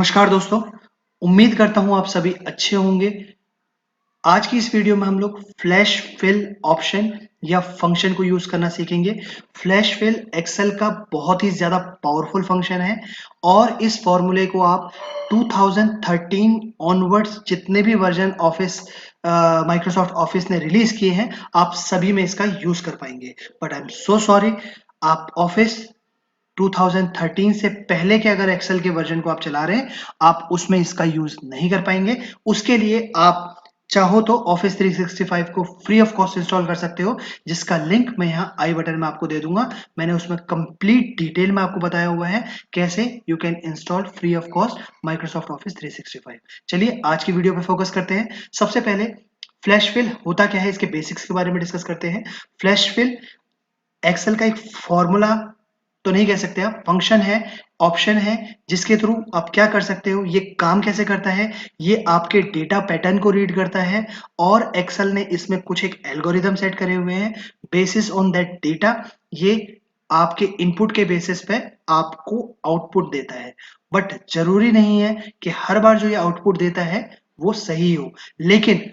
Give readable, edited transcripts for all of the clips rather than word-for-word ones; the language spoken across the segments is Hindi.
नमस्कार दोस्तों, उम्मीद करता हूँ आप सभी अच्छे होंगे। आज की इस वीडियो में हम लोग फ्लैश फिल ऑप्शन या फंक्शन को यूज करना सीखेंगे। फ्लैश फिल एक्सेल का बहुत ही ज़्यादा पावरफुल फंक्शन है और इस फॉर्मूले को आप 2013 ऑनवर्ड्स जितने भी वर्जन ऑफिस माइक्रोसॉफ्ट ऑफिस ने रिलीज किए हैं, आप सभी में इसका यूज कर पाएंगे। But I am so sorry, आप ऑफिस 2013 से पहले के अगर एक्सेल के वर्जन को आप चला रहे हैं, आप उसमें इसका यूज नहीं कर पाएंगे। उसके लिए आप चाहो तो ऑफिस 365 को फ्री ऑफ कॉस्ट इंस्टॉल कर सकते हो, जिसका लिंक मैं यहाँ आई बटन में आपको दे दूंगा। मैंने उसमें कंप्लीट डिटेल में आपको बताया हुआ है कैसे you can install free of cost Microsoft office 365। चलिए आज की वीडियो पे फोकस करते हैं। सबसे पहले फ्लैश फिल होता क्या है, इसके बेसिक्स के बारे में डिस्कस करते हैं। फ्लैश फिल एक्सेल का एक फॉर्मूला तो नहीं कह सकते, आप फंक्शन है, ऑप्शन है, जिसके थ्रू आप क्या कर सकते हो। ये काम कैसे करता है, ये आपके डेटा पैटर्न को रीड करता है और एक्सेल ने इसमें कुछ एक एल्गोरिदम सेट करे हुए हैं। बेसिस ऑन दैट डेटा ये आपके इनपुट के बेसिस पे आपको आउटपुट देता है। बट जरूरी नहीं है कि हर बार जो ये आउटपुट देता है वो सही हो, लेकिन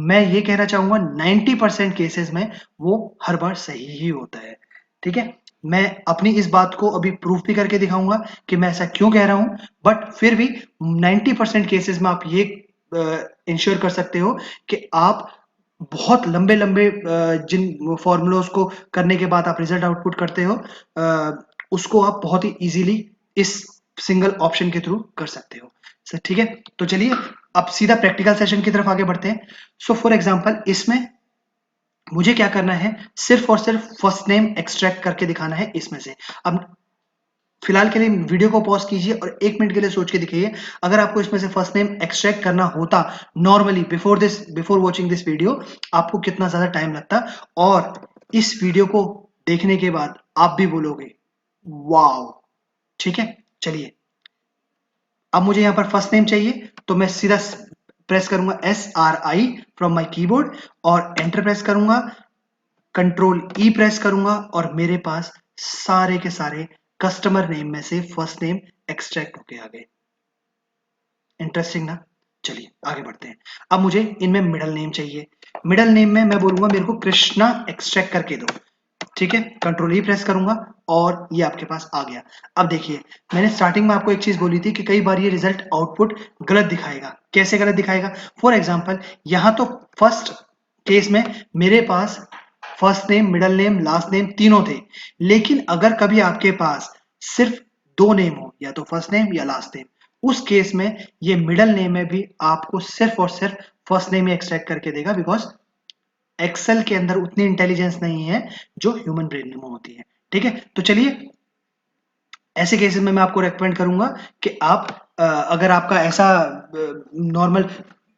मैं ये कहना चाहूंगा 90% केसेस में वो हर बार सही ही होता है। ठीक है, मैं अपनी इस बात को अभी प्रूफ भी करके दिखाऊंगा कि मैं ऐसा क्यों कह रहा हूं। बट फिर भी 90% केसेस में आप ये इंश्योर कर सकते हो कि आप बहुत लंबे लंबे जिन फॉर्मूलोज को करने के बाद आप रिजल्ट आउटपुट करते हो, उसको आप बहुत ही इजीली इस सिंगल ऑप्शन के थ्रू कर सकते हो। ठीक है, तो चलिए अब सीधा प्रैक्टिकल सेशन की तरफ आगे बढ़ते हैं। सो फॉर एग्जांपल इसमें मुझे क्या करना है, सिर्फ और सिर्फ फर्स्ट नेम एक्सट्रैक्ट करके दिखाना है इसमें से। अब फिलहाल के लिए वीडियो को पॉज कीजिए और 1 मिनट के लिए सोच के दिखाइए, अगर आपको इसमें से फर्स्ट नेम एक्सट्रैक्ट करना होता normally before watching this video, आपको कितना ज्यादा टाइम लगता। और इस वीडियो को देखने के बाद आप भी बोलोगे वाओ। ठीक है, चलिए अब मुझे यहां पर फर्स्ट नेम चाहिए, तो मैं सीधा प्रेस करूंगा SRI फ्रॉम माई कीबोर्ड और एंटर प्रेस करूंगा, कंट्रोल ई प्रेस करूंगा और मेरे पास सारे के सारे कस्टमर नेम में से फर्स्ट नेम एक्सट्रैक्ट होके आ गए। इंटरेस्टिंग ना। चलिए आगे बढ़ते हैं। अब मुझे इनमें मिडल नेम चाहिए। मिडल नेम में मैं बोलूंगा मेरे को कृष्णा एक्सट्रैक्ट करके दो। ठीक है, कंट्रोल ई प्रेस करूंगा और ये आपके पास आ गया। अब देखिए, मैंने स्टार्टिंग में आपको एक चीज बोली थी कि कई बार ये रिजल्ट आउटपुट गलत दिखाएगा। कैसे गलत दिखाएगा? फॉर एग्जांपल यहां तो फर्स्ट केस में मेरे पास first name, middle name, last name तीनों थे, लेकिन अगर कभी आपके पास सिर्फ दो नेम हो, या तो फर्स्ट नेम या लास्ट नेम, उस केस में ये मिडल नेम में भी आपको सिर्फ और सिर्फ फर्स्ट नेम ही एक्सट्रैक्ट करके देगा, बिकॉज एक्सेल के अंदर उतनी इंटेलिजेंस नहीं है जो ह्यूमन ब्रेन में होती है। ठीक है, तो चलिए ऐसे केसेस में मैं आपको रेकमेंड करूंगा कि आप अगर आपका ऐसा नॉर्मल,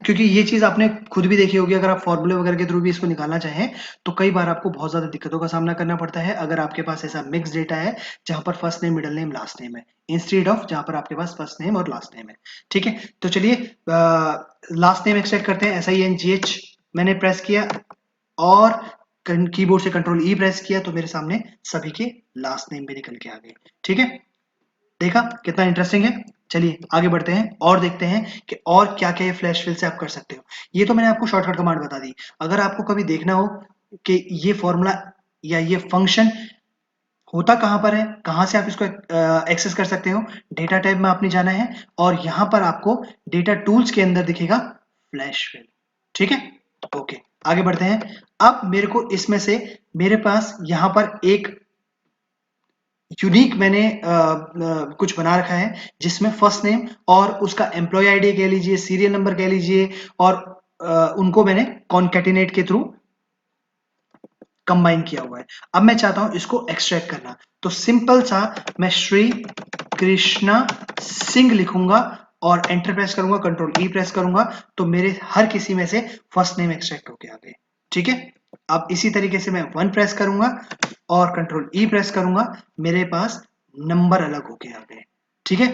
क्योंकि ये चीज आपने खुद भी देखी होगी, अगर आप फॉर्मूले वगैरह के थ्रू भी इसको निकालना चाहें तो कई बार आपको बहुत ज्यादा दिक्कतों का सामना करना पड़ता है अगर आपके पास ऐसा मिक्स डेटा है जहां पर first name, middle name, last name है, इंस्टेड ऑफ जहां पर आपके पास फर्स्ट नेम और लास्ट नेम है। ठीक है, तो चलिए लास्ट नेम एक्सट्रैक्ट करते हैं। SINGH मैंने प्रेस किया और कीबोर्ड से कंट्रोल ई प्रेस किया तो मेरे सामने सभी के लास्ट नेम भी निकल के आ गए। ठीक है, देखा कितना इंटरेस्टिंग है। चलिए आगे बढ़ते हैं और देखते हैं कि और क्या क्या ये फ्लैश फिल से आप कर सकते हो। ये तो मैंने आपको शॉर्टकट कमांड बता दी। अगर आपको कभी देखना हो कि ये फॉर्मूला या ये फंक्शन होता कहां पर है, कहां से आप इसको एक्सेस कर सकते हो, डेटा टैब में आपने जाना है और यहां पर आपको डेटा टूल्स के अंदर दिखेगा फ्लैश फिल। ठीक है, ओके आगे बढ़ते हैं। अब मेरे को इसमें से मेरे पास यहां पर एक यूनिक मैंने कुछ बना रखा है जिसमें फर्स्ट नेम और उसका एम्प्लॉय आईडी कह लीजिए, सीरियल नंबर कह लीजिए, और उनको मैंने कॉन्केटिनेट के थ्रू कंबाइन किया हुआ है। अब मैं चाहता हूं इसको एक्सट्रैक्ट करना, तो सिंपल सा मैं श्री कृष्णा सिंह लिखूंगा और एंटर प्रेस करूंगा, कंट्रोल ई प्रेस करूंगा तो मेरे हर किसी में से फर्स्ट नेम एक्सट्रैक्ट होके आ गए। ठीक है, अब इसी तरीके से मैं 1 प्रेस करूंगा और कंट्रोल ई प्रेस करूंगा, मेरे पास नंबर अलग होके आ गए। ठीक है,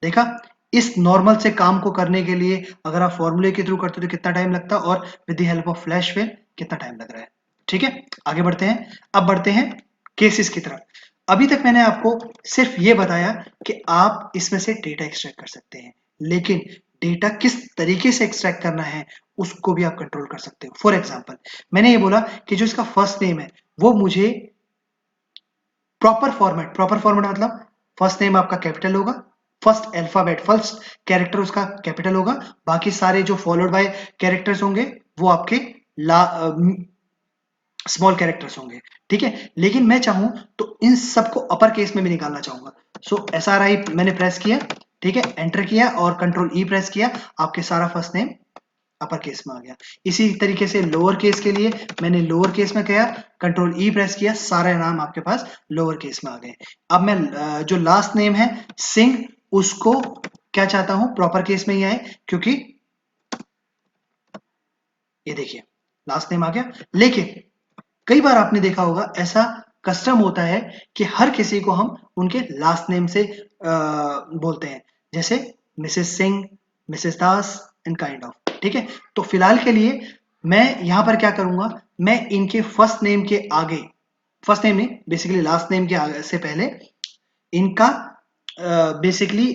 देखा इस नॉर्मल से काम को करने के लिए अगर आप फॉर्मूले के थ्रू करते हो तो कितना टाइम लगता है और with the help of flash fill कितना टाइम लग रहा है। ठीक है, आगे बढ़ते हैं। अब बढ़ते हैं केसेस की तरफ। अभी तक मैंने आपको सिर्फ ये बताया कि आप इसमें से डेटा एक्सट्रैक्ट कर सकते हैं, लेकिन डेटा किस तरीके से एक्सट्रैक्ट करना है उसको भी आप कंट्रोल कर सकते हो। फॉर एग्जाम्पल, मैंने ये बोला कि जो इसका फर्स्ट नेम है वो मुझे प्रॉपर फॉर्मेट मतलब फर्स्ट नेम आपका कैपिटल होगा, फर्स्ट अल्फाबेट फर्स्ट कैरेक्टर उसका कैपिटल होगा, बाकी सारे जो फॉलोड बाय कैरेक्टर्स होंगे वो आपके स्मॉल कैरेक्टर्स होंगे, ठीक है। लेकिन मैं चाहूं तो इन सबको अपर केस में भी निकालना चाहूंगा। सो SRI मैंने प्रेस किया, ठीक है, एंटर किया और कंट्रोल ई प्रेस किया, आपके सारा फर्स्ट नेम अपर केस में आ गया। इसी तरीके से लोअर केस के लिए मैंने लोअर केस में किया, कंट्रोल ई प्रेस किया, सारे नाम आपके पास लोअर केस में आ गए। अब मैं जो लास्ट नेम है सिंह, उसको क्या चाहता हूं प्रॉपर केस में ही आए, क्योंकि ये देखिए लास्ट नेम आ गया। लेकिन कई बार आपने देखा होगा ऐसा कस्टम होता है कि हर किसी को हम उनके लास्ट नेम से बोलते हैं, जैसे Mrs Singh, Mrs Das and kind of, ठीक है। तो फिलहाल के लिए मैं यहां पर क्या करूंगा, मैं इनके फर्स्ट नेम के आगे, फर्स्ट नेम नहीं बेसिकली लास्ट नेम के आगे से पहले इनका बेसिकली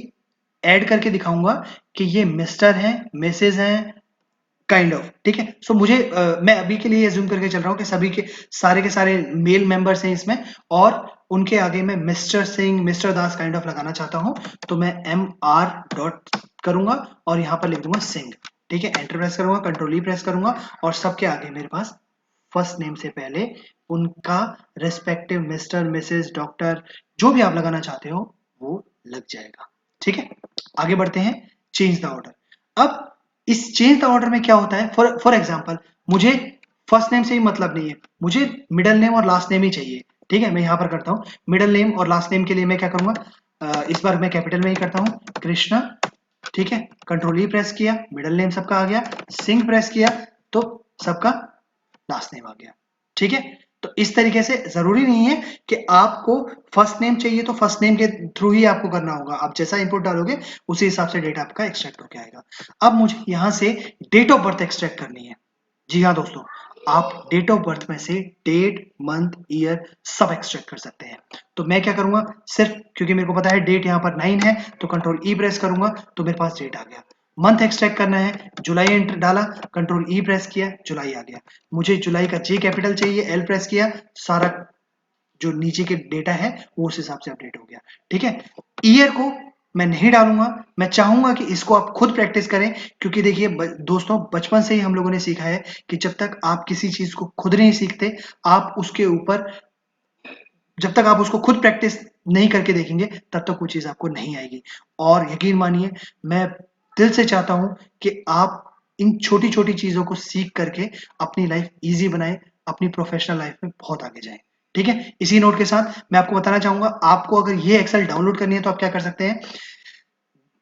ऐड करके दिखाऊंगा कि ये मिस्टर हैं, मिसेज हैं, काइंड ऑफ, ठीक है। सो मुझे मैं अभी के लिए एज्यूम करके चल रहा हूँ कि सभी के सारे मेल मेंबर्स हैं इसमें, और उनके आगे मैं mister Singh, mister Das kind of लगाना चाहता हूँ, तो मैं MR डॉट करूंगा और यहाँ पर लिख दूंगा सिंह, ठीक है। एंटर प्रेस करूंगा, कंट्रोल ई प्रेस करूंगा और सबके आगे मेरे पास फर्स्ट नेम से पहले उनका रेस्पेक्टिव मिस्टर, मिसेज, डॉक्टर जो भी आप लगाना चाहते हो वो लग जाएगा, ठीक है। आगे बढ़ते हैं, चेंज द ऑर्डर। अब इस चेंज द ऑर्डर में क्या होता है, फॉर एग्जाम्पल मुझे फर्स्ट नेम से ही मतलब नहीं है, मुझे मिडल नेम और लास्ट नेम ही चाहिए, ठीक है। मैं यहां पर करता हूं मिडल नेम और लास्ट नेम के लिए मैं क्या करूंगा, इस बार मैं कैपिटल में ही करता हूं, कृष्णा, ठीक है। कंट्रोल ई प्रेस किया, मिडल नेम सबका आ गया, सिंह प्रेस किया तो सबका लास्ट नेम आ गया, ठीक है। तो इस तरीके से जरूरी नहीं है कि आपको फर्स्ट नेम चाहिए तो फर्स्ट नेम के थ्रू ही आपको करना होगा, आप जैसा इनपुट डालोगे उसी हिसाब से डेटा आपका एक्सट्रैक्ट होकर आएगा। अब मुझे यहां से डेट ऑफ बर्थ एक्सट्रैक्ट करनी है। जी हाँ दोस्तों, आप डेट ऑफ बर्थ में से डेट, मंथ, ईयर सब एक्सट्रैक्ट कर सकते हैं। तो मैं क्या करूंगा, सिर्फ क्योंकि मेरे को पता है डेट यहाँ पर 9 है तो कंट्रोल ई प्रेस करूंगा तो मेरे पास डेट आ गया। मंथ एक्सट्रैक्ट करना है, जुलाई एंटर डाला, कंट्रोल ई प्रेस किया, जुलाई आ गया। मुझे जुलाई का J कैपिटल चाहिए, L प्रेस किया, सारा जो नीचे के डेटा है वो उस हिसाब से अपडेट हो गया, ठीक है। ईयर को मैं नहीं डालूंगा, मैं चाहूंगा कि इसको आप खुद प्रैक्टिस करें, क्योंकि देखिए दोस्तों बचपन से ही हम लोगों ने सीखा है कि जब तक आप किसी चीज को खुद नहीं सीखते, आप उसके ऊपर जब तक आप उसको खुद प्रैक्टिस नहीं करके देखेंगे तब तक वो चीज आपको नहीं आएगी। और यकीन मानिए, मैं दिल से चाहता हूं कि आप इन छोटी छोटी चीजों को सीख करके अपनी लाइफ इजी बनाएं, अपनी प्रोफेशनल लाइफ में बहुत आगे जाएं, ठीक है। इसी नोट के साथ मैं आपको बताना चाहूंगा, आपको अगर ये एक्सेल डाउनलोड करनी है तो आप क्या कर सकते हैं,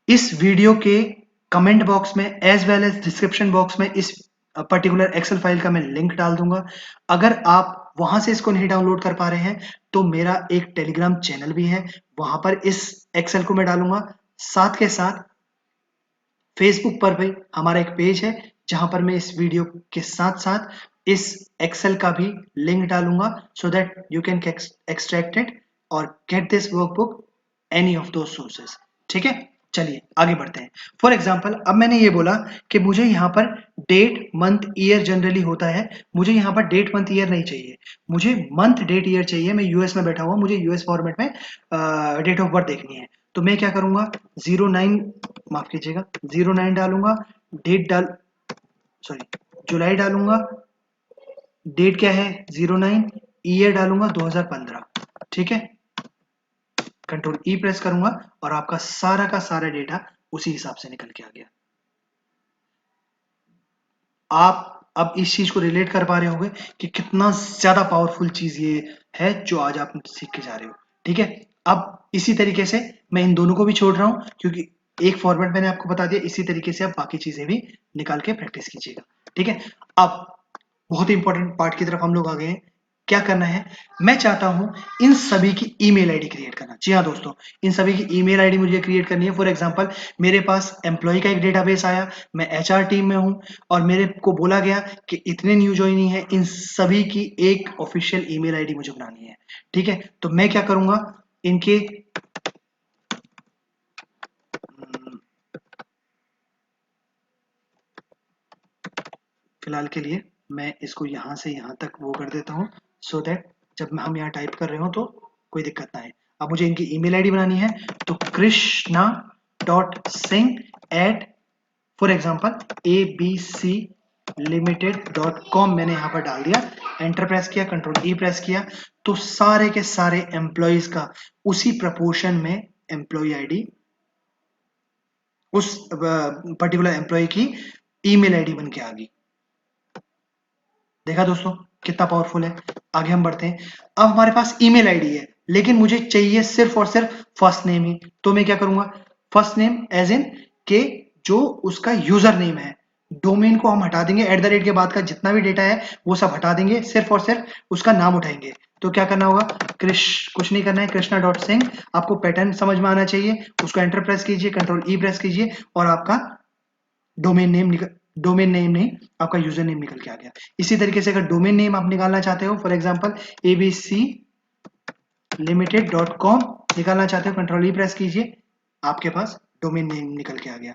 इस वीडियो के कमेंट बॉक्स में as well as description box में इस पर्टिकुलर एक्सेल फाइल का मैं लिंक डाल दूंगा। अगर आप वहां से इसको नहीं डाउनलोड कर पा रहे हैं तो मेरा एक टेलीग्राम चैनल भी है, वहां पर इस एक्सेल को मैं डालूंगा। साथ के साथ फेसबुक पर भी हमारा एक पेज है जहां पर मैं इस वीडियो के साथ साथ इस एक्सेल का भी लिंक डालूंगा, so that you can extract it or get this workbook any of दो सोर्सेस, ठीक है। चलिए आगे बढ़ते हैं। फॉर एग्जाम्पल अब मैंने ये बोला कि मुझे यहाँ पर डेट, मंथ, ईयर जनरली होता है, मुझे यहाँ पर डेट, मंथ, ईयर नहीं चाहिए, मुझे मंथ, डेट, ईयर चाहिए। मैं यूएस में बैठा हुआ, मुझे यूएस फॉर्मेट में डेट ऑफ बर्थ देखनी है। तो मैं क्या करूंगा, 09, माफ कीजिएगा, 09 डालूंगा, डेट डाल, सॉरी, जुलाई डालूंगा, डेट क्या है 09, ईयर डालूंगा 2015, ठीक है। कंट्रोल ई प्रेस करूंगा और आपका सारा का सारा डेटा उसी हिसाब से निकल के आ गया। आप अब इस चीज को रिलेट कर पा रहे होंगे कि कितना ज्यादा पावरफुल चीज ये है जो आज आप सीख के जा रहे हो, ठीक है। अब इसी तरीके से मैं इन दोनों को भी छोड़ रहा हूं, क्योंकि एक फॉर्मेट मैंने आपको बता दिया, इसी तरीके से आप बाकी चीजें भी निकाल के प्रैक्टिस कीजिएगा, ठीक है। अब बहुत इंपॉर्टेंट पार्ट की तरफ हम लोग आ गए हैं। क्या करना है, मैं चाहता हूं इन सभी की ईमेल आईडी क्रिएट करना। जी हाँ दोस्तों, इन सभी की ईमेल आईडी मुझे क्रिएट करनी है। फॉर एग्जांपल मेरे पास एम्प्लॉय का एक डेटाबेस आया, मैं एचआर टीम में हूं और मेरे को बोला गया कि इतने न्यू ज्वाइनिंग है, इन सभी की एक ऑफिशियल ईमेल आईडी मुझे बनानी है, ठीक है। तो मैं क्या करूंगा, इनके फिलहाल के लिए मैं इसको यहाँ से यहाँ तक वो कर देता हूँ, सो दैट जब हम यहाँ टाइप कर रहे हो तो कोई दिक्कत ना आए। अब मुझे इनकी ईमेल आईडी बनानी है, तो krishna.singh@ फॉर एग्जाम्पल abclimited.com मैंने यहाँ पर डाल दिया, एंटर प्रेस किया, कंट्रोल ई प्रेस किया, तो सारे के सारे एम्प्लॉयज का उसी प्रपोर्शन में एम्प्लॉय आईडी, उस पर्टिकुलर एम्प्लॉय की ईमेल आईडी बन के आ गई। देखा दोस्तों कितना पावरफुल है। आगे हम बढ़ते हैं। अब हमारे पास ईमेल आईडी है, लेकिन मुझे चाहिए सिर्फ और सिर्फ फर्स्ट नेम ही, तो मैं क्या करूंगा, फर्स्ट नेम एज इन के जो उसका यूजर नेम है, डोमेन को हम हटा देंगे, @ के बाद का जितना भी डेटा है वो सब हटा देंगे, सिर्फ और सिर्फ उसका नाम उठाएंगे। तो क्या करना होगा, कुछ नहीं करना है, krishna.singh, आपको पैटर्न समझ में आना चाहिए, उसको एंटर प्रेस कीजिए, कंट्रोल ई प्रेस कीजिए, और आपका डोमेन नेम नहीं, आपका यूजर नेम निकल के आ गया। इसी तरीके से अगर डोमेन नेम आप निकालना चाहते हो, फॉर एग्जांपल abclimited.com निकालना चाहते हो, कंट्रोल ई प्रेस कीजिए, आपके पास डोमेन नेम निकल के आ गया।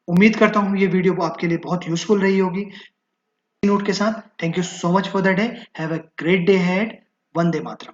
उम्मीद करता हूं ये वीडियो आपके लिए बहुत यूजफुल रही होगी। नोट के साथ, thank you so much for the day, have a great day head, Vande Mataram.